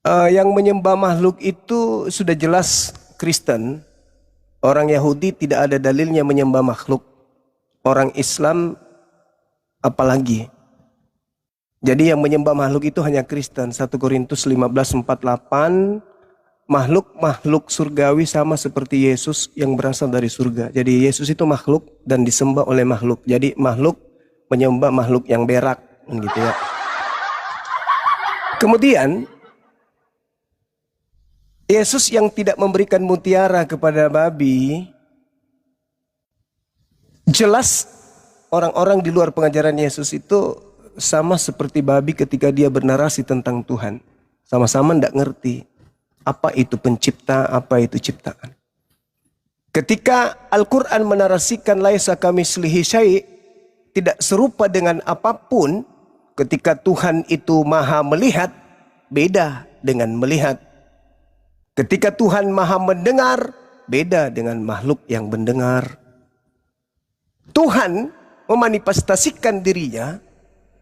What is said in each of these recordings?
Yang menyembah makhluk itu sudah jelas Kristen. Orang Yahudi tidak ada dalilnya menyembah makhluk. Orang Islam apalagi. Jadi yang menyembah makhluk itu hanya Kristen. 1 Korintus 15:48, makhluk surgawi sama seperti Yesus yang berasal dari surga. Jadi Yesus itu makhluk dan disembah oleh makhluk. Jadi makhluk menyembah makhluk yang berak, gitu ya. Kemudian Yesus yang tidak memberikan mutiara kepada babi, jelas orang-orang di luar pengajaran Yesus itu sama seperti babi ketika dia bernarasi tentang Tuhan. Sama-sama tidak ngerti apa itu pencipta, apa itu ciptaan. Ketika Al-Quran menarasikan laisa kamitslihi syai', tidak serupa dengan apapun, ketika Tuhan itu maha melihat, beda dengan melihat. Ketika Tuhan maha mendengar, beda dengan makhluk yang mendengar. Tuhan memanifestasikan dirinya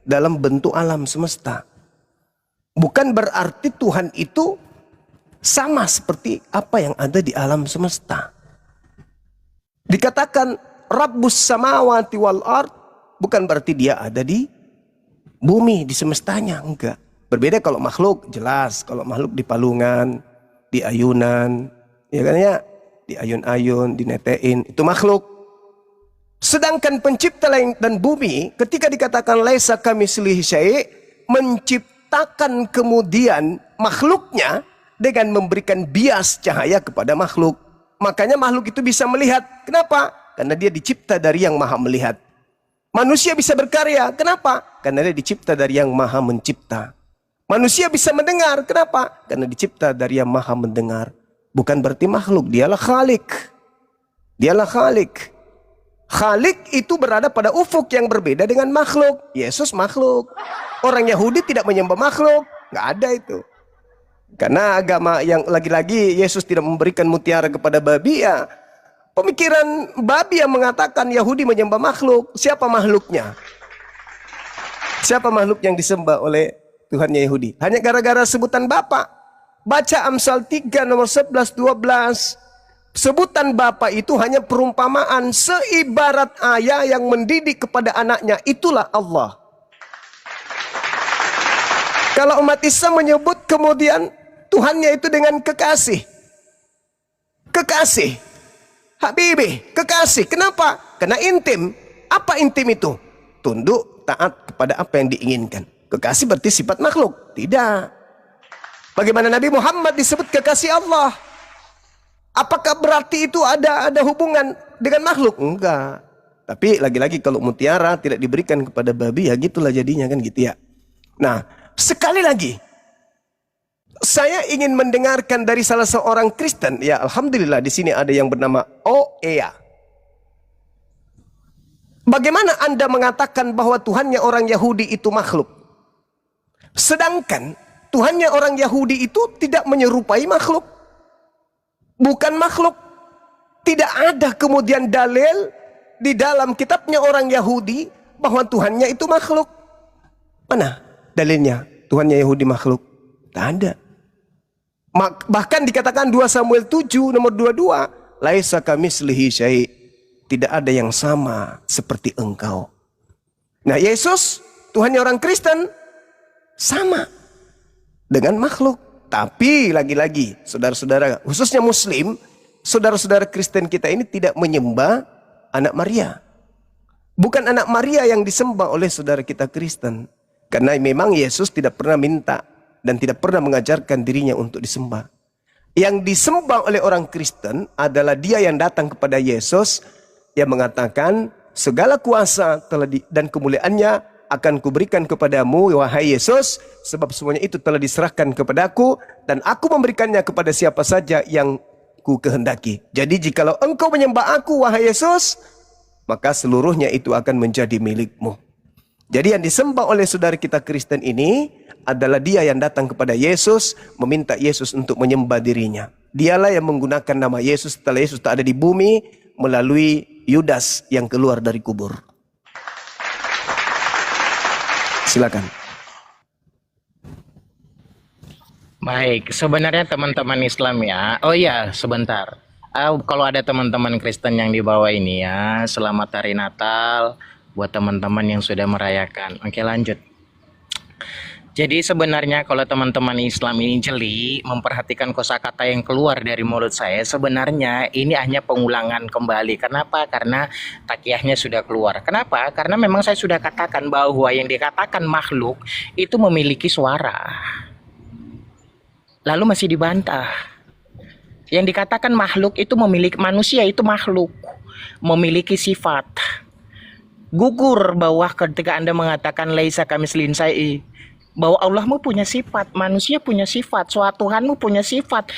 dalam bentuk alam semesta. Bukan berarti Tuhan itu sama seperti apa yang ada di alam semesta. Dikatakan Rabbus samawati wal ard, bukan berarti dia ada di bumi, di semestanya, enggak. Berbeda kalau makhluk, jelas. Kalau makhluk di palungan, di ayunan, ya kan ya, di ayun-ayun, dinetein, itu makhluk. Sedangkan pencipta langit dan bumi, ketika dikatakan laisa kamitslihi syai', menciptakan kemudian makhluknya dengan memberikan bias cahaya kepada makhluk. Makanya makhluk itu bisa melihat. Kenapa? Karena dia dicipta dari yang maha melihat. Manusia bisa berkarya. Kenapa? Karena dia dicipta dari yang maha mencipta. Manusia bisa mendengar. Kenapa? Karena dicipta dari yang maha mendengar. Bukan berarti makhluk. Dialah Khalik. Dialah Khalik. Khalik itu berada pada ufuk yang berbeda dengan makhluk. Yesus makhluk. Orang Yahudi tidak menyembah makhluk. Nggak ada itu. Karena agama yang lagi-lagi Yesus tidak memberikan mutiara kepada babi, ya pemikiran babi yang mengatakan Yahudi menyembah makhluk. Siapa makhluknya? Siapa makhluk yang disembah oleh Tuhannya Yahudi? Hanya gara-gara sebutan Bapa. Baca Amsal 3 nomor 11-12. Sebutan Bapa itu hanya perumpamaan, seibarat ayah yang mendidik kepada anaknya. Itulah Allah. Kalau umat Islam menyebut kemudian Tuhannya itu dengan kekasih. Kekasih. Habibi, kekasih. Kenapa? Karena intim. Apa intim itu? Tunduk, taat kepada apa yang diinginkan. Kekasih berarti sifat makhluk? Tidak. Bagaimana Nabi Muhammad disebut kekasih Allah? Apakah berarti itu ada hubungan dengan makhluk? Enggak. Tapi lagi-lagi kalau mutiara tidak diberikan kepada babi, ya gitulah jadinya, kan gitu ya. Nah, sekali lagi, saya ingin mendengarkan dari salah seorang Kristen. Ya, alhamdulillah di sini ada yang bernama Oea. Bagaimana Anda mengatakan bahwa Tuhannya orang Yahudi itu makhluk? Sedangkan Tuhannya orang Yahudi itu tidak menyerupai makhluk. Bukan makhluk. Tidak ada kemudian dalil di dalam kitabnya orang Yahudi bahwa Tuhannya itu makhluk. Mana dalilnya Tuhannya Yahudi makhluk? Tidak ada. Bahkan dikatakan 2 Samuel 7 nomor 22, laisa kamitslihi syai', tidak ada yang sama seperti engkau. Nah, Yesus, Tuhannya orang Kristen, sama dengan makhluk. Tapi lagi-lagi, saudara-saudara, khususnya Muslim, saudara-saudara Kristen kita ini tidak menyembah anak Maria. Bukan anak Maria yang disembah oleh saudara kita Kristen. Karena memang Yesus tidak pernah minta dan tidak pernah mengajarkan dirinya untuk disembah. Yang disembah oleh orang Kristen adalah dia yang datang kepada Yesus yang mengatakan segala kuasa dan kemuliaannya akan kuberikan kepadamu wahai Yesus, sebab semuanya itu telah diserahkan kepadaku dan aku memberikannya kepada siapa saja yang ku kehendaki. Jadi jikalau engkau menyembah aku wahai Yesus, maka seluruhnya itu akan menjadi milikmu. Jadi yang disembah oleh saudara kita Kristen ini adalah dia yang datang kepada Yesus, meminta Yesus untuk menyembah dirinya. Dialah yang menggunakan nama Yesus setelah Yesus tak ada di bumi melalui Yudas yang keluar dari kubur. Silakan. Baik, sebenarnya teman-teman Islam ya. Oh iya, sebentar. Kalau ada teman-teman Kristen yang di bawah ini ya, selamat hari Natal buat teman-teman yang sudah merayakan. Oke, lanjut. Jadi sebenarnya kalau teman-teman Islam ini jeli memperhatikan kosakata yang keluar dari mulut saya, sebenarnya ini hanya pengulangan kembali. Kenapa? Karena takiyahnya sudah keluar. Kenapa? Karena memang saya sudah katakan bahwa yang dikatakan makhluk itu memiliki suara. Lalu masih dibantah. Yang dikatakan makhluk itu memiliki manusia itu makhluk, memiliki sifat. Gugur bahwa ketika Anda mengatakan laisa kamitslihi syai', bahwa Allahmu punya sifat, manusia punya sifat, Tuhanmu punya sifat,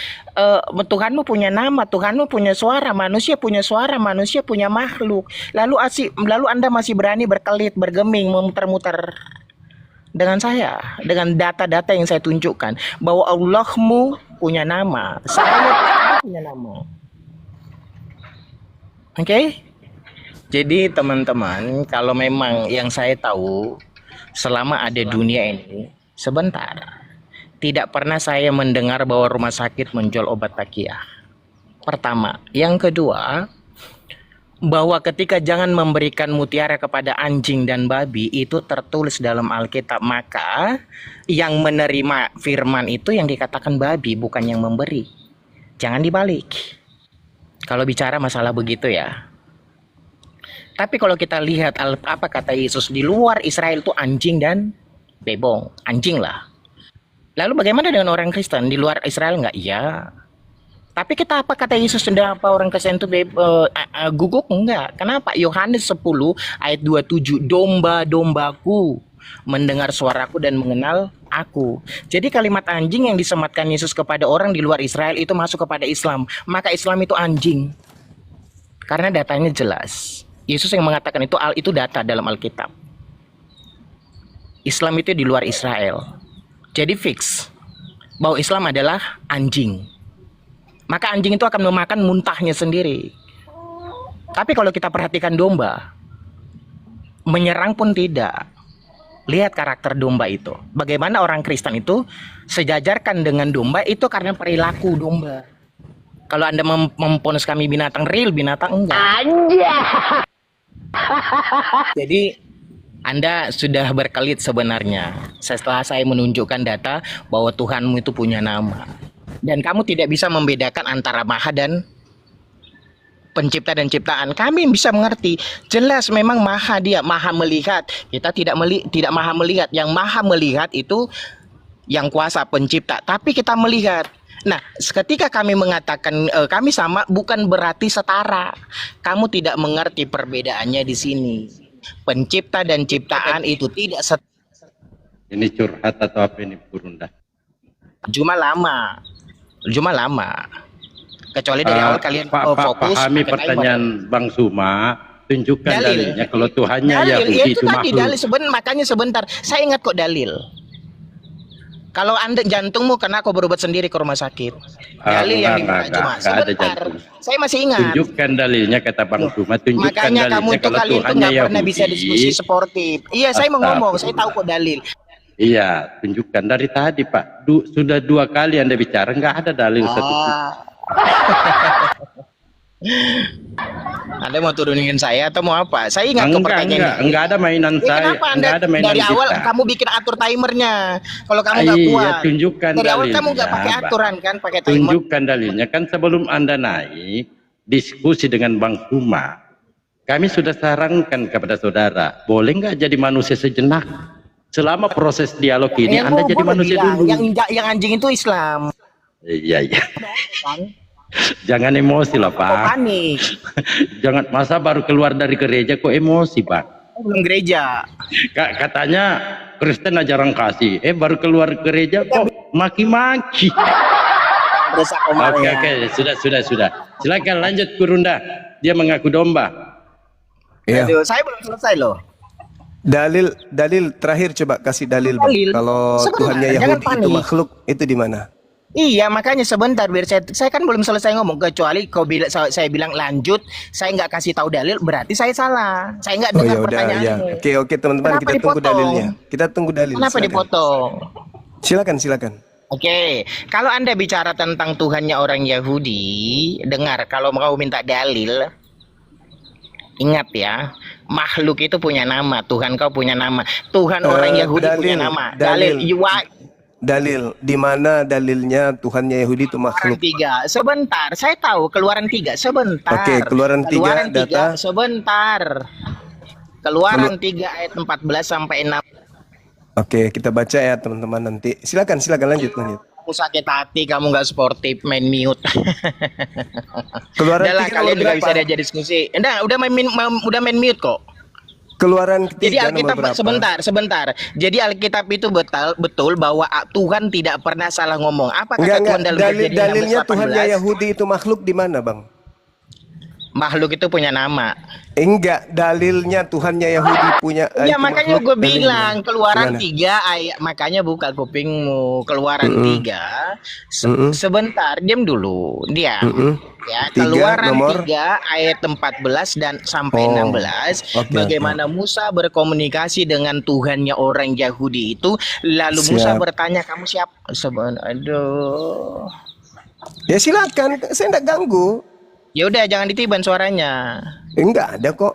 Tuhanmu punya nama, Tuhanmu punya suara, manusia punya makhluk. Lalu Anda masih berani berkelit, bergeming, memutar-mutar dengan saya, dengan data-data yang saya tunjukkan bahwa Allahmu punya nama, saya punya nama. Oke? Jadi teman-teman, kalau memang yang saya tahu selama ada dunia ini, sebentar, tidak pernah saya mendengar bahwa rumah sakit menjual obat takiyah. Pertama, yang kedua, bahwa ketika jangan memberikan mutiara kepada anjing dan babi itu tertulis dalam Alkitab, maka yang menerima firman itu yang dikatakan babi, bukan yang memberi. Jangan dibalik kalau bicara masalah begitu ya. Tapi kalau kita lihat apa kata Yesus, di luar Israel itu anjing dan bebong, anjing lah. Lalu bagaimana dengan orang Kristen di luar Israel? Enggak, iya. Tapi kita apa kata Yesus, apa orang Kristen itu guguk? Enggak. Kenapa? Yohanes 10 ayat 27, domba-dombaku mendengar suaraku dan mengenal aku. Jadi kalimat anjing yang disematkan Yesus kepada orang di luar Israel itu masuk kepada Islam. Maka Islam itu anjing. Karena datanya jelas. Yesus yang mengatakan itu data dalam Alkitab. Islam itu di luar Israel. Jadi fix bahwa Islam adalah anjing. Maka anjing itu akan memakan muntahnya sendiri. Tapi kalau kita perhatikan domba, menyerang pun tidak. Lihat karakter domba itu. Bagaimana orang Kristen itu sejajarkan dengan domba itu karena perilaku domba. Kalau Anda memponis kami binatang real, binatang enggak. Jadi Anda sudah berkelit sebenarnya setelah saya menunjukkan data bahwa Tuhanmu itu punya nama. Dan kamu tidak bisa membedakan antara maha dan pencipta dan ciptaan. Kami bisa mengerti. Jelas memang maha, dia maha melihat. Kita tidak maha melihat. Yang maha melihat itu yang kuasa pencipta. Tapi kita melihat. Nah, ketika kami mengatakan kami sama, bukan berarti setara. Kamu tidak mengerti perbedaannya di sini. Pencipta dan ciptaan itu tidak setara. Ini curhat atau apa ini, Burunda? Cuma lama. Kecuali dari awal kalian fokus. Pahami pertanyaan Bang Suma, tunjukkan dalilnya kalau Tuhannya Yahudi itu makhluk. Dalil makanya sebentar, saya ingat kok dalil. Kalau Anda jantungmu kena, aku berobat sendiri ke rumah sakit. Dalil yang cuma sebentar. Saya masih ingat. Tunjukkan dalilnya kata Bang Suma. Tunjukkan makanya dalilnya kamu tuh kalau kalian tuh nggak pernah bisa diskusi sportif. Iya, saya mau ngomong, saya tahu kok dalil. Iya, tunjukkan dari tadi Pak. Sudah 2 kali Anda bicara, nggak ada dalil satu. Anda mau turunin saya atau mau apa? Saya ingat ke pertanyaan ini. Enggak ada mainan saya. Kenapa Anda dari awal kamu bikin atur timernya? Kalau kamu nggak kuat, iya, tunjukkan dari awal dalilnya, kamu nggak pakai aturan kan, pakai timer. Tunjukkan dalilnya kan sebelum Anda naik diskusi dengan Bang Suma. Kami sudah sarankan kepada saudara, boleh nggak jadi manusia sejenak? Selama proses dialog ini Anda jadi manusia dulu. Yang anjing itu Islam. Iya. Jangan emosi lah Pak. Panik. Jangan, masa baru keluar dari gereja kok emosi Pak. Belum gereja. Katanya Kristen jarang kasih. Baru keluar gereja kok maki-maki. Oke, sudah. Silakan lanjut Kurunda. Dia mengaku domba. Iya. Aduh, saya belum selesai loh. Dalil terakhir, coba kasih dalil, Bang. Kalau Tuhannya Yahudi itu makhluk, itu di mana? Iya, makanya sebentar biar saya kan belum selesai ngomong. Kecuali saya bilang lanjut, saya nggak kasih tahu dalil, berarti saya salah. Saya nggak dengar pertanyaanmu. Oke teman-teman, kita tunggu dalilnya. Kita tunggu dalil. Kenapa dipotong? Silakan. Oke, kalau Anda bicara tentang Tuhannya orang Yahudi, dengar, kalau mau minta dalil, ingat ya, makhluk itu punya nama, Tuhan kau punya nama, Tuhan orang Yahudi punya nama. Dalil, dalil. Di mana dalilnya Tuhannya Yahudi itu Keluaran makhluk? 3. Sebentar, saya tahu Keluaran 3. Sebentar. Oke, Keluaran 3 data. Sebentar. Keluaran 3 ayat 14 sampai 6. Oke, kita baca ya teman-teman nanti. Silakan lanjut. Kamu sakit hati, kamu nggak sportif, main mute. Keluaran Udah lah, 3 kalian nomor juga berapa? bisa diajak diskusi. Udah main mute kok. Keluaran Jadi 3 Alkitab, nomor berapa? sebentar. Jadi Alkitab itu betul bahwa Tuhan tidak pernah salah ngomong. Apa kata Enggak, Tuhan dalam Kejadian dalilnya 16:18? Tuhannya Yahudi itu makhluk di mana, Bang? Makhluk itu punya nama. Enggak, dalilnya Tuhannya Yahudi punya Ya itu makanya makhluk, gue dalilnya. bilang Keluaran Gimana? 3 ayat, makanya buka kupingmu. Keluaran 3 sebentar, diam dulu, diam. Ya, 3 Keluaran nomor 3 ayat 14 dan sampai 16, oke, bagaimana Musa berkomunikasi dengan Tuhannya orang Yahudi itu, lalu Musa Siap. bertanya, kamu siapa? Aduh. Ya silakan, saya enggak ganggu. Ya udah, jangan ditiban suaranya. Enggak ada kok.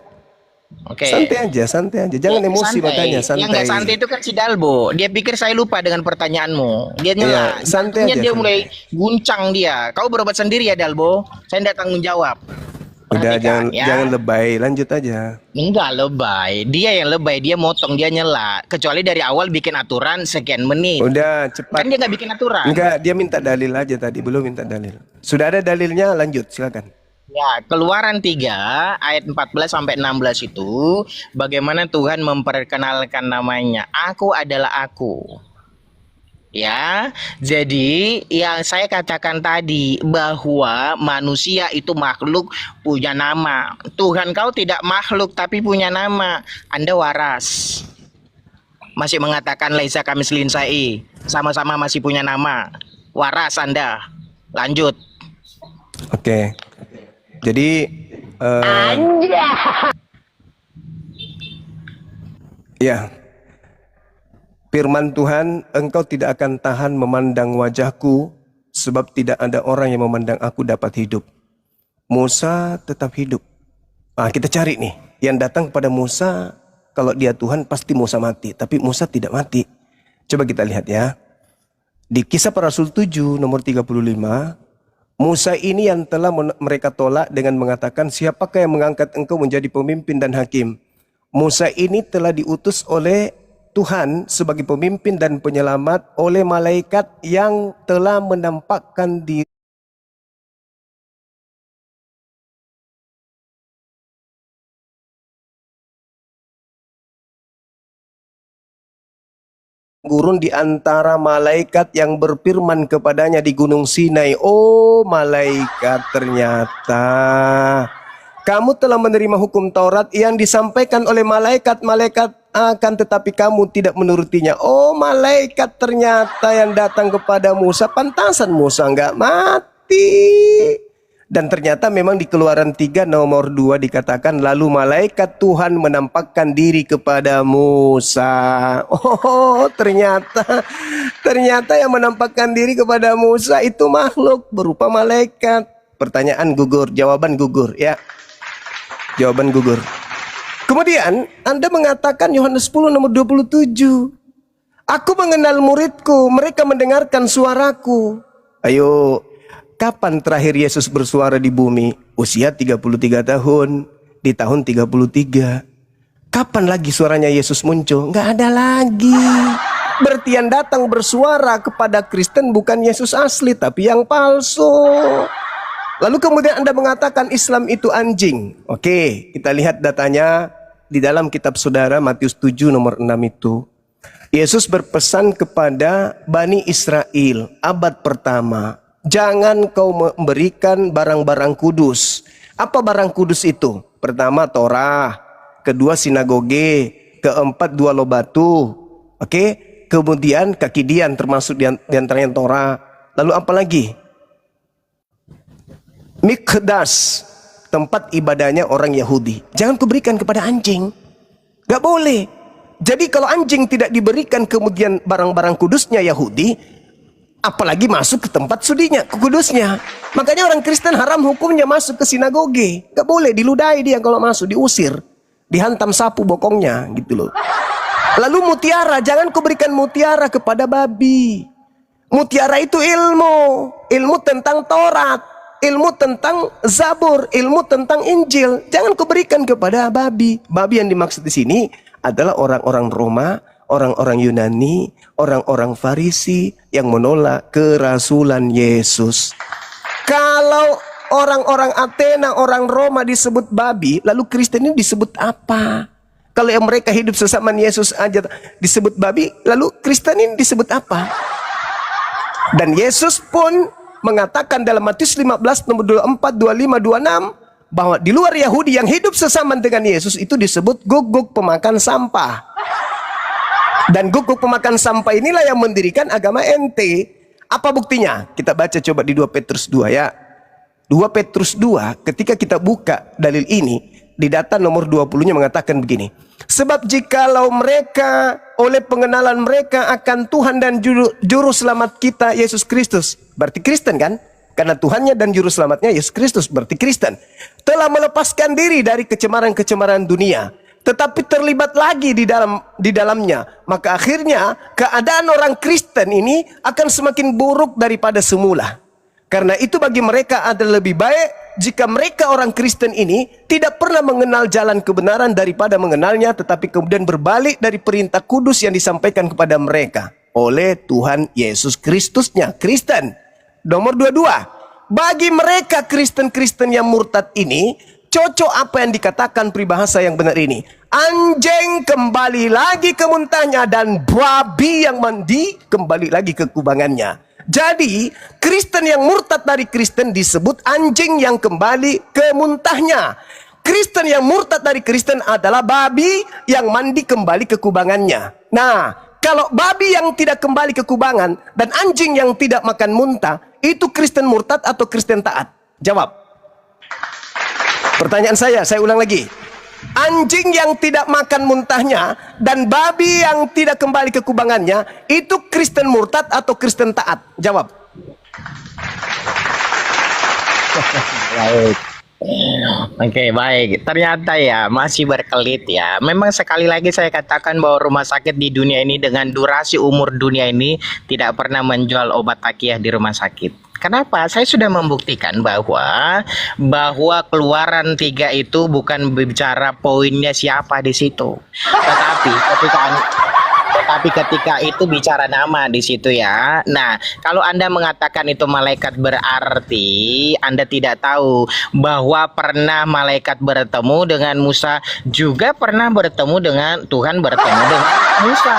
Oke. Santai aja. Jangan emosi makanya, santai. Yang nggak santai itu kan si Dalbo. Dia pikir saya lupa dengan pertanyaanmu. Dia nyela. Iya, santai Jatuhnya aja, dia santai. mulai guncang dia. Kau berobat sendiri ya Dalbo. Saya tidak tanggung jawab. Udah Perhatikan, jangan lebay, lanjut aja. Enggak lebay. Dia yang lebay. Dia motong, dia nyela. Kecuali dari awal bikin aturan sekian menit. Udah cepat. Kan dia nggak bikin aturan. Enggak, dia minta dalil aja tadi, belum minta dalil. Sudah ada dalilnya, lanjut, silakan. Ya, Keluaran 3 ayat 14 sampai 16 itu bagaimana Tuhan memperkenalkan namanya. Aku adalah aku. Ya, jadi yang saya katakan tadi bahwa manusia itu makhluk punya nama. Tuhan kau tidak makhluk tapi punya nama. Anda waras. Masih mengatakan laisa kamislin sai. Sama-sama masih punya nama. Waras Anda. Lanjut. Oke. Jadi ya. Firman Tuhan, engkau tidak akan tahan memandang wajahku, sebab tidak ada orang yang memandang aku dapat hidup. Musa tetap hidup. Kita cari nih, yang datang kepada Musa, kalau dia Tuhan pasti Musa mati. Tapi Musa tidak mati. Coba kita lihat ya. Di Kisah Para Rasul 7 nomor 35, Musa ini yang telah mereka tolak dengan mengatakan, siapakah yang mengangkat engkau menjadi pemimpin dan hakim? Musa ini telah diutus oleh Tuhan sebagai pemimpin dan penyelamat oleh malaikat yang telah menampakkan diri gurun di antara malaikat yang berfirman kepadanya di Gunung Sinai. Oh malaikat, ternyata kamu telah menerima hukum Taurat yang disampaikan oleh malaikat-malaikat akan tetapi kamu tidak menurutinya. Oh malaikat, ternyata yang datang kepada Musa, pantasan Musa enggak mati. Dan ternyata memang di Keluaran 3 nomor 2 dikatakan, lalu malaikat Tuhan menampakkan diri kepada Musa. Oh ternyata yang menampakkan diri kepada Musa itu makhluk berupa malaikat. Pertanyaan gugur, jawaban gugur ya. Jawaban gugur. Kemudian Anda mengatakan Yohanes 10 nomor 27. Aku mengenal muridku, mereka mendengarkan suaraku. Ayo, kapan terakhir Yesus bersuara di bumi? Usia 33 tahun, di tahun 33. Kapan lagi suaranya Yesus muncul? Nggak ada lagi. Berarti yang datang bersuara kepada Kristen bukan Yesus asli, tapi yang palsu. Lalu kemudian Anda mengatakan Islam itu anjing. Oke, kita lihat datanya di dalam kitab saudara Matius 7 nomor 6 itu. Yesus berpesan kepada Bani Israel abad pertama, jangan kau memberikan barang-barang kudus. Apa barang kudus itu? Pertama Torah, kedua sinagoge, keempat dua loh batu. Oke, kemudian kaki dian termasuk di antaranya Torah. Lalu apa lagi? Mikdas, tempat ibadahnya orang Yahudi. Jangan kuberikan kepada anjing. Gak boleh. Jadi kalau anjing tidak diberikan kemudian barang-barang kudusnya Yahudi, apalagi masuk ke tempat sudinya, ke kudusnya. Makanya orang Kristen haram hukumnya masuk ke sinagoge. Gak boleh, diludahi dia kalau masuk, diusir, dihantam sapu bokongnya gitu loh. Lalu mutiara, jangan kau berikan mutiara kepada babi. Mutiara itu ilmu tentang Taurat, ilmu tentang Zabur, ilmu tentang Injil. Jangan kau berikan kepada babi. Babi yang dimaksud di sini adalah orang-orang Roma, orang-orang Yunani, orang-orang Farisi yang menolak kerasulan Yesus. Kalau orang-orang Athena, orang Roma disebut babi, lalu Kristen ini disebut apa? Kalau yang mereka hidup sesamaan Yesus aja disebut babi, lalu Kristen ini disebut apa? Dan Yesus pun mengatakan dalam Matius 15 nomor 24, 25, 26 bahwa di luar Yahudi yang hidup sesamaan dengan Yesus itu disebut guguk pemakan sampah. Dan guguk pemakan sampah inilah yang mendirikan agama ente. Apa buktinya? Kita baca coba di 2 Petrus 2 ya. 2 Petrus 2 ketika kita buka dalil ini, di data nomor 20-nya mengatakan begini. Sebab jikalau mereka oleh pengenalan mereka akan Tuhan dan juru selamat kita Yesus Kristus, berarti Kristen kan? Karena Tuhannya dan juru selamatnya Yesus Kristus, berarti Kristen. Telah melepaskan diri dari kecemaran-kecemaran dunia, tetapi terlibat lagi di dalamnya, maka akhirnya keadaan orang Kristen ini akan semakin buruk daripada semula. Karena itu bagi mereka adalah lebih baik jika mereka orang Kristen ini tidak pernah mengenal jalan kebenaran daripada mengenalnya, tetapi kemudian berbalik dari perintah kudus yang disampaikan kepada mereka oleh Tuhan Yesus Kristusnya, Kristen. Nomor 22, bagi mereka Kristen-Kristen yang murtad ini, cocok apa yang dikatakan peribahasa yang benar ini. Anjing kembali lagi ke muntahnya dan babi yang mandi kembali lagi ke kubangannya. Jadi Kristen yang murtad dari Kristen disebut anjing yang kembali ke muntahnya. Kristen yang murtad dari Kristen adalah babi yang mandi kembali ke kubangannya. Nah, kalau babi yang tidak kembali ke kubangan dan anjing yang tidak makan muntah, itu Kristen murtad atau Kristen taat? Jawab. Pertanyaan saya ulang lagi. Anjing yang tidak makan muntahnya dan babi yang tidak kembali ke kubangannya, itu Kristen murtad atau Kristen taat? Jawab. Baik. Oke, baik. Ternyata ya masih berkelit ya. Memang sekali lagi saya katakan bahwa rumah sakit di dunia ini dengan durasi umur dunia ini tidak pernah menjual obat takiyah di rumah sakit. Kenapa? Saya sudah membuktikan bahwa keluaran 3 itu bukan bicara poinnya siapa di situ. Tetapi ketika itu bicara nama di situ ya. Nah, kalau Anda mengatakan itu malaikat berarti Anda tidak tahu bahwa pernah malaikat bertemu dengan Musa, juga pernah bertemu dengan Tuhan bertemu dengan Musa.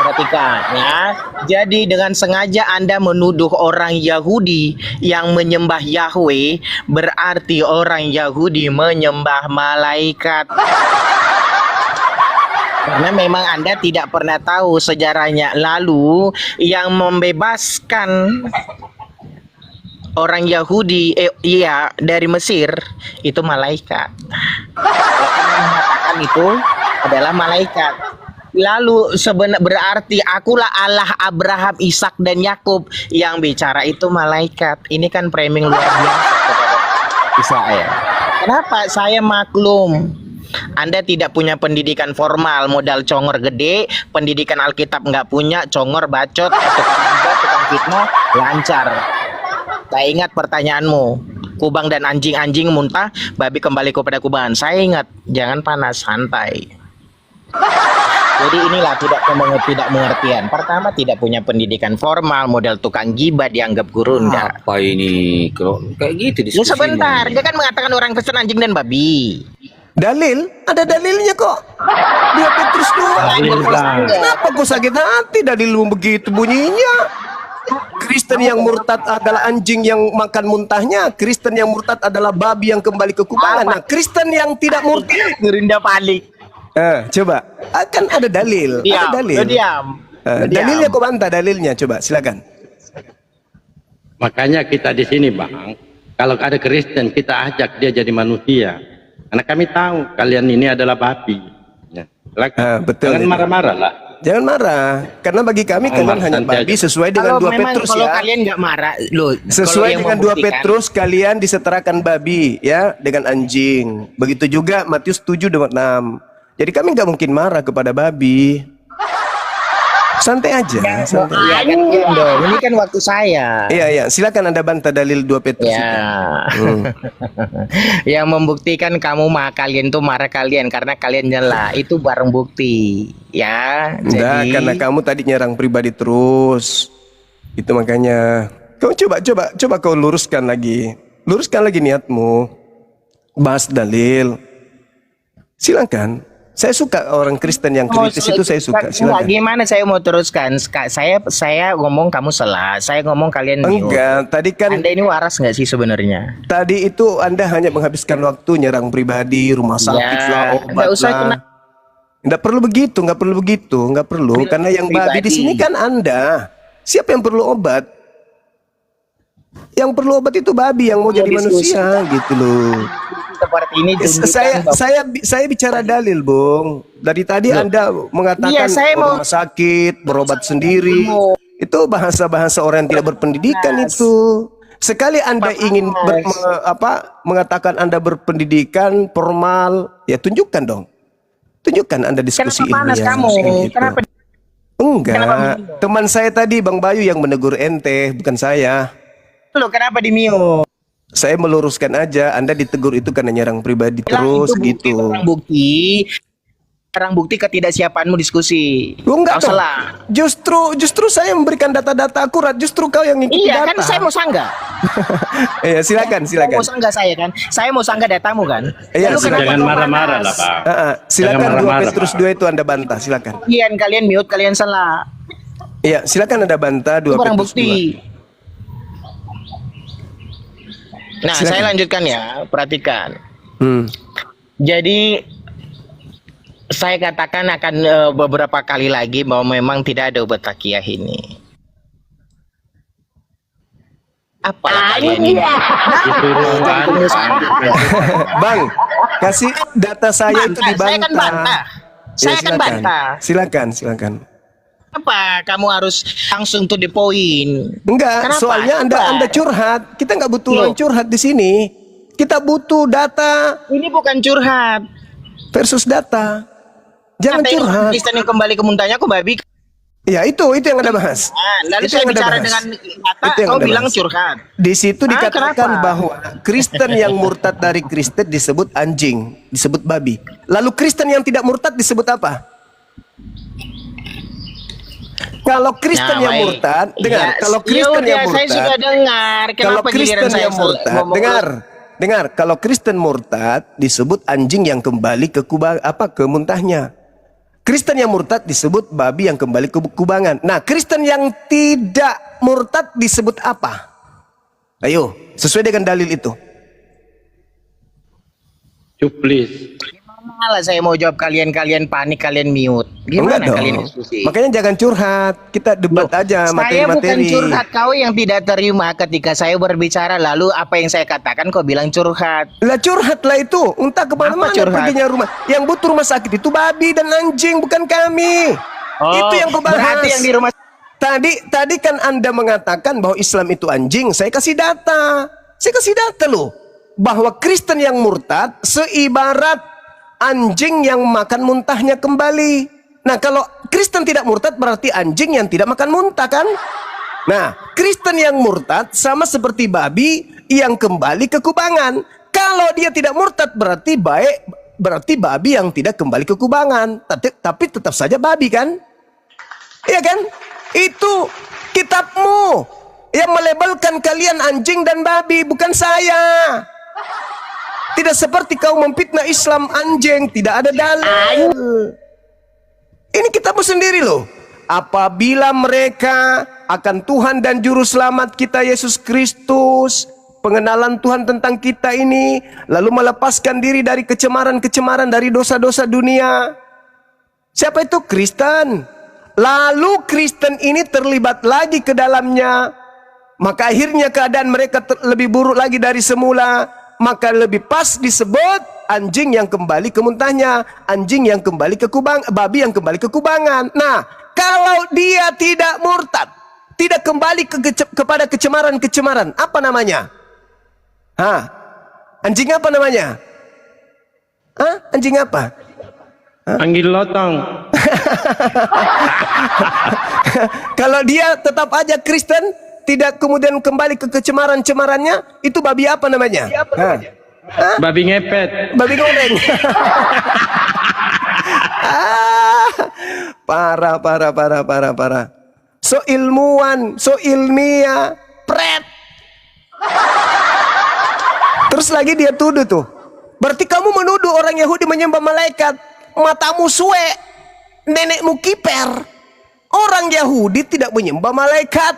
Perhatikan ya. Jadi dengan sengaja Anda menuduh orang Yahudi yang menyembah Yahweh, berarti orang Yahudi menyembah malaikat. Karena memang Anda tidak pernah tahu sejarahnya. Lalu yang membebaskan orang Yahudi dari Mesir itu malaikat. Kalau Anda mengatakan itu adalah malaikat. Lalu berarti akulah Allah Abraham, Ishak dan Yakub, yang bicara itu malaikat. Ini kan framing luar biasa kepada Israel. Kenapa? Saya maklum Anda tidak punya pendidikan formal, modal congor gede, pendidikan Alkitab nggak punya, congor bacot, tukang fitnah, lancar. Saya ingat pertanyaanmu, kubang dan anjing muntah, babi kembali kepada kubangan. Saya ingat, jangan panas, santai. Jadi inilah tidak mengertian. Pertama, tidak punya pendidikan formal, modal tukang gibah, dianggap gurunda. Apa ini? Kayak gitu diskusinya. Sebentar, dia kan mengatakan orang Kristen anjing dan babi. Dalil? Ada dalilnya kok. 2 Petrus 2. Kenapa kau sakit hati? Dalilmu begitu bunyinya. Kristen yang murtad adalah anjing yang makan muntahnya. Kristen yang murtad adalah babi yang kembali ke kubangan. Nah, Kristen yang tidak murtad, Gerinda panik. coba. Akan ada dalil. Diam, ada dalil. diam. Dalilnya kau bantah dalilnya. Coba silakan. Makanya kita di sini Bang, kalau ada Kristen kita ajak dia jadi manusia. Karena kami tahu kalian ini adalah babi. Ya. Betul. Jangan marah-marah lah. Jangan marah. Karena bagi kami kalian Mas, hanya nanti babi aja. sesuai dengan Kalau 2 memang Petrus kalau ya. kalian nggak marah, loh. Sesuai kalau yang dengan 2 membuktikan- Petrus kalian disetarakan babi ya dengan anjing. Begitu juga Matius 7:6. Jadi kami nggak mungkin marah kepada babi. Santai aja, santai. Iya kan, iya dong. Ini kan waktu saya. Iya, iya, silakan Anda bantah dalil 2 Petrus itu. Ya, yang membuktikan kamu kalian tuh marah kalian karena kalian nyela itu barang bukti, ya. Enggak, Jadi karena kamu tadi nyerang pribadi terus. Itu makanya. Kau coba kau luruskan lagi. Luruskan lagi niatmu. Bahas dalil. Silakan. Saya suka orang Kristen yang kritis itu, saya suka. Nggak, Silakan. gimana saya mau teruskan? Saya ngomong kamu salah, saya ngomong kalian mute. Enggak, tadi kan Anda ini waras nggak sih sebenarnya? tadi itu Anda hanya menghabiskan waktu nyerang pribadi, rumah sakit lah, obat nggak usah lah. kena. Nggak perlu begitu, nggak perlu begitu, nggak perlu. Karena yang babi di Pribadi. sini kan Anda. Siapa yang perlu obat? Yang perlu obat itu babi yang mau jadi manusia gitu loh. Seperti ini tunjukkan bahwa- Saya bicara dalil, Bung. Dari tadi Anda mengatakan Iya, saya mau- rumah sakit, berobat sendiri. Itu bahasa-bahasa orang yang tidak berpendidikan itu. Sekali Anda ingin mengatakan Anda berpendidikan formal, ya tunjukkan dong. Tunjukkan Anda diskusi Kenapa panas ilmiah, kamu? gitu. Kenapa? Enggak, teman saya tadi Bang Bayu yang menegur ente, bukan saya. Lo kenapa di mute? Saya meluruskan aja, Anda ditegur itu karena nyerang pribadi Bilang terus itu bukti, gitu. barang bukti ketidaksiapanmu diskusi. Lu enggak Kau dong. salah. Justru saya memberikan data-data akurat, justru kau yang ngikuti Iya data. kan saya mau sanggah. Iya, silakan. Saya mau sanggah saya kan. Saya mau sanggah datamu kan. Iya, Lalu silakan. kenapa Jangan kau marah-marah panas? lah, Pak. Silakan Jangan 2 marah-marah, Petrus Pak. 2 itu Anda bantah, silakan. Kalian mute, kalian salah. Iya, silakan Anda bantah 2 Itu barang Petrus 2. bukti. Nah, Silakan. saya lanjutkan ya. Perhatikan. Hmm. Jadi saya katakan akan beberapa kali lagi bahwa memang tidak ada obat takiyah ini. Apalah kalian ini? Disuruh Bang, kasih data saya itu Bantah, saya kan bantah. Saya kan silakan. bantah. Silakan. Apa kamu harus langsung to the point? Enggak, Kenapa? soalnya Coba. Anda curhat. Kita nggak butuh Loh. orang curhat di sini. Kita butuh data Ini bukan curhat. versus data. Jangan Kata yang curhat. Kristen yang kembali ke muntahnya aku babi. Ya itu yang Anda bahas. Nah, lalu Itu saya yang Anda bicara bahas. dengan data, Itu yang kau Anda bilang bahas. curhat. Di situ dikatakan kenapa? bahwa Kristen yang murtad dari Kristen disebut anjing, disebut babi. Lalu Kristen yang tidak murtad disebut apa? Kalau Kristen Nah, yang baik. murtad, dengar. Ya, Kalau Kristen ya yang udah, saya murtad, sudah dengar. kalau Kenapa Kristen giliran saya yang murtad, ngomong dengar. Kalau Kristen murtad disebut anjing yang kembali ke ke muntahnya. Kristen yang murtad disebut babi yang kembali ke kubangan. Nah, Kristen yang tidak murtad disebut apa? Ayo, sesuai dengan dalil itu. Cuplis. Malah saya mau jawab kalian panik, kalian mute. Gimana Enggak kalian dong. diskusi? Makanya jangan curhat. Kita debat aja Saya bukan materi-materi. curhat, kau yang tidak terima ketika saya berbicara lalu apa yang saya katakan kau bilang curhat. Lah curhat lah itu. Entah kemana-mana Apa curhat? perginya rumah. Yang butuh rumah sakit itu babi dan anjing, bukan kami. Itu yang kau bahas. Berarti yang di rumah Tadi kan Anda mengatakan bahwa Islam itu anjing. Saya kasih data. Saya kasih data loh. Bahwa Kristen yang murtad seibarat anjing yang makan muntahnya kembali. Nah, kalau Kristen tidak murtad berarti anjing yang tidak makan muntah kan? Nah, Kristen yang murtad sama seperti babi yang kembali ke kubangan. Kalau dia tidak murtad berarti babi yang tidak kembali ke kubangan. Tapi tetap saja babi kan? Iya kan? Itu kitabmu yang melabelkan kalian anjing dan babi, bukan saya. Tidak seperti kau memfitnah Islam anjing, tidak ada dalil. Ini kitabmu sendiri loh. Apabila mereka akan Tuhan dan Juru Selamat kita Yesus Kristus, pengenalan Tuhan tentang kita ini, lalu melepaskan diri dari kecemaran-kecemaran dari dosa-dosa dunia. Siapa itu? Kristen. Lalu Kristen ini terlibat lagi ke dalamnya, maka akhirnya keadaan mereka lebih buruk lagi dari semula. Maka lebih pas disebut anjing yang kembali ke muntahnya, anjing yang kembali ke kubang, babi yang kembali ke kubangan. Nah, kalau dia tidak murtad, tidak kembali kepada kecemaran-kecemaran, apa namanya? Hah? Anjing apa namanya? Hah? Anjing apa? Anjing lotong. Kalau dia tetap aja Kristen, tidak kemudian kembali ke kecemaran-cemarannya, itu babi apa namanya? Hah? Babi ngepet. Babi goreng. Parah. So ilmuwan, so ilmiah, pret. Terus lagi dia tuduh tuh. Berarti kamu menuduh orang Yahudi menyembah malaikat. Matamu suwe, nenekmu kiper. Orang Yahudi tidak menyembah malaikat.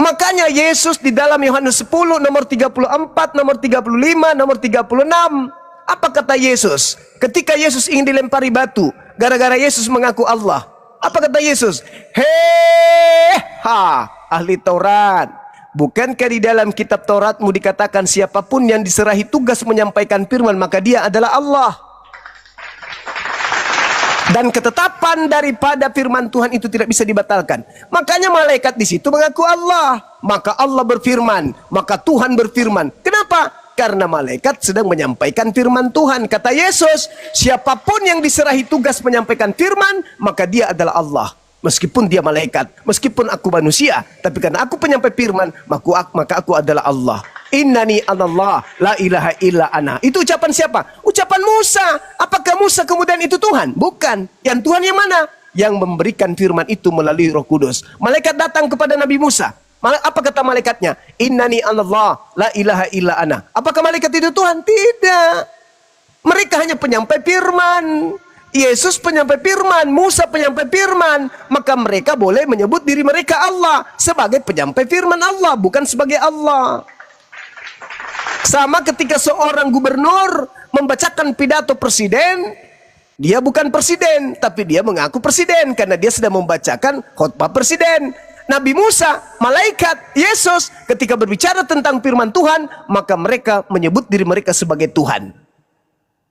Makanya Yesus di dalam Yohanes 10 nomor 34, nomor 35, nomor 36. Apa kata Yesus? Ketika Yesus ingin dilempari batu, gara-gara Yesus mengaku Allah. Apa kata Yesus? Ahli Taurat. Bukankah di dalam kitab Tauratmu dikatakan siapapun yang diserahi tugas menyampaikan firman, maka dia adalah Allah. Dan ketetapan daripada firman Tuhan itu tidak bisa dibatalkan. Makanya malaikat di situ mengaku Allah. Maka Allah berfirman, maka Tuhan berfirman. Kenapa? Karena malaikat sedang menyampaikan firman Tuhan. Kata Yesus, siapapun yang diserahi tugas menyampaikan firman, maka dia adalah Allah. Meskipun dia malaikat, meskipun aku manusia, tapi karena aku penyampai firman, maka aku adalah Allah. Innani anallah, la ilaha illa ana. Itu ucapan siapa? Ucapan Musa. Apakah Musa kemudian itu Tuhan? Bukan. Yang Tuhan yang mana? Yang memberikan firman itu melalui Roh Kudus. Malaikat datang kepada Nabi Musa. Apa kata malaikatnya? Innani anallah, la ilaha illa ana. Apakah malaikat itu Tuhan? Tidak. Mereka hanya penyampai firman. Yesus penyampai firman, Musa penyampai firman. Maka mereka boleh menyebut diri mereka Allah sebagai penyampai firman Allah, bukan sebagai Allah. Sama ketika seorang gubernur membacakan pidato presiden, dia bukan presiden, tapi dia mengaku presiden karena dia sedang membacakan khotbah presiden. Nabi Musa, malaikat, Yesus ketika berbicara tentang firman Tuhan, maka mereka menyebut diri mereka sebagai Tuhan.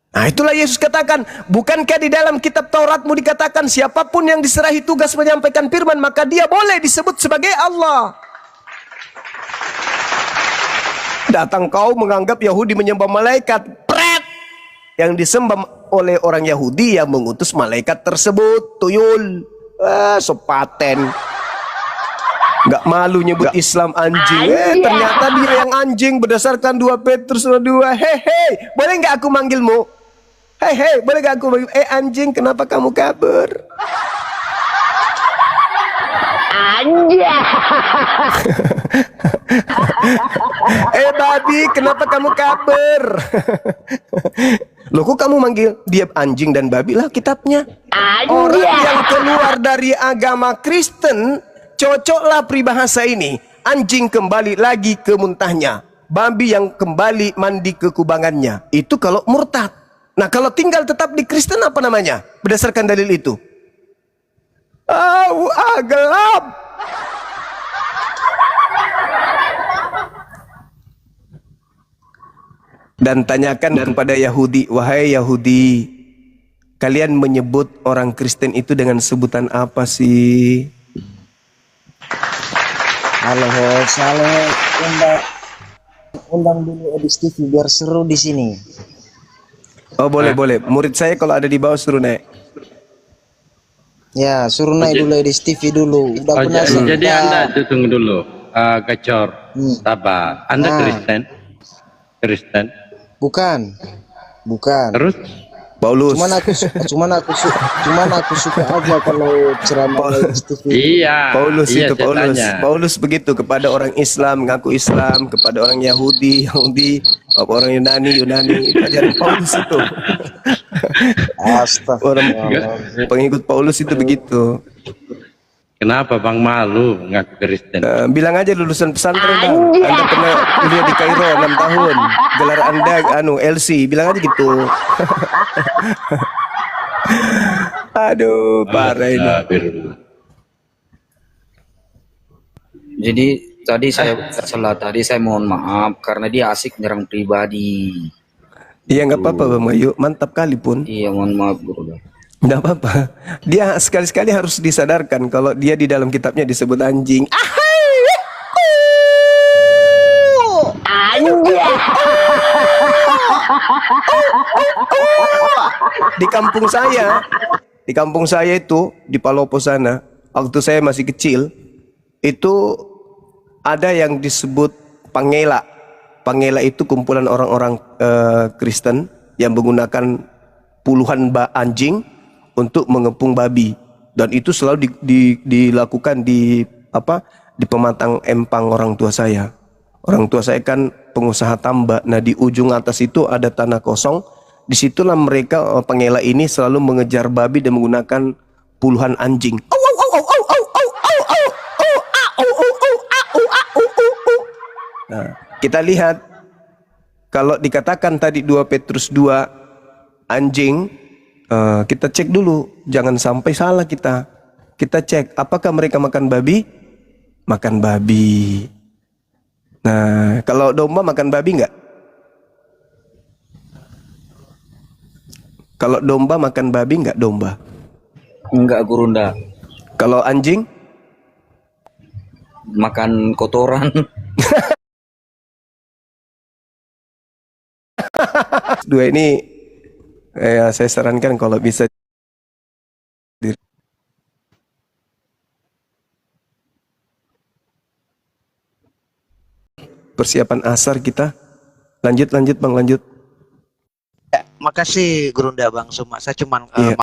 Nah, itulah Yesus katakan, bukankah di dalam kitab Tauratmu dikatakan siapapun yang diserahi tugas menyampaikan firman, maka dia boleh disebut sebagai Allah. Datang kau menganggap Yahudi menyembah malaikat. Pret! Yang disembah oleh orang Yahudi yang mengutus malaikat tersebut. Tuyul. Sopaten. Gak malu nyebut Islam anjing. Ternyata dia yang anjing berdasarkan 2 Petrus 2. Hei, boleh gak aku manggilmu? Hei, boleh gak aku manggil? Anjing, kenapa kamu kabur? Babi, kenapa kamu kabur? Loh, kok kamu manggil dia anjing dan babi? Lah kitabnya. Orang yang keluar dari agama Kristen, cocoklah peribahasa ini. Anjing kembali lagi ke muntahnya, babi yang kembali mandi ke kubangannya. Itu kalau murtad. Nah, kalau tinggal tetap di Kristen apa namanya? Berdasarkan dalil itu. Gelap. Dan tanyakan kepada Yahudi, wahai Yahudi, kalian menyebut orang Kristen itu dengan sebutan apa sih? Halo host, undang dulu Edis TV biar seru di sini. Oh, boleh. Murid saya kalau ada di bawah suruh naik. Ya, suruh naik dulu Edis TV dulu. Udah Jadi Anda tunggu dulu, Gacor, sabar. Anda Kristen? Bukan. Terus? Paulus. Cuman aku suka aja kalau ceramah Edis TV. Iya. Paulus. Tanya. Paulus begitu kepada orang Islam, mengaku Islam, kepada orang Yahudi, orang Yunani, ajaran Paulus itu. Orang pengikut Paulus itu begitu. Kenapa Bang malu ngaku Kristen? Bilang aja lulusan pesantren Bang. Anda pernah kuliah di Kairo 6 tahun. Gelar Anda LC. Bilang aja gitu. Aduh, parah ini. Jadi tadi saya mohon maaf karena dia asik nyerang pribadi. Iya nggak apa-apa Bang Bayu, mantap kali pun. Iya, mohon maaf Guru. Nggak apa-apa. Dia sekali-sekali harus disadarkan kalau dia di dalam kitabnya disebut anjing. Di kampung saya itu di Palopo sana, waktu saya masih kecil, itu ada yang disebut pangela. Pangela itu kumpulan orang-orang Kristen yang menggunakan puluhan anjing untuk mengepung babi, dan itu selalu dilakukan di pematang empang orang tua saya. Orang tua saya kan pengusaha tambak. Nah, di ujung atas itu ada tanah kosong. Disitulah mereka pangela ini selalu mengejar babi dan menggunakan puluhan anjing. Nah, kita lihat kalau dikatakan tadi 2 Petrus 2 anjing, kita cek dulu, jangan sampai salah kita. Kita cek apakah mereka makan babi? Makan babi. Nah, kalau domba makan babi enggak? Kalau domba makan babi enggak domba? Enggak Gurunda. Kalau anjing? Makan kotoran. Dua ini saya sarankan kalau bisa persiapan asar kita. Lanjut Bang, lanjut. Makasih Gurunda Bang Suma. Saya cuman Iya.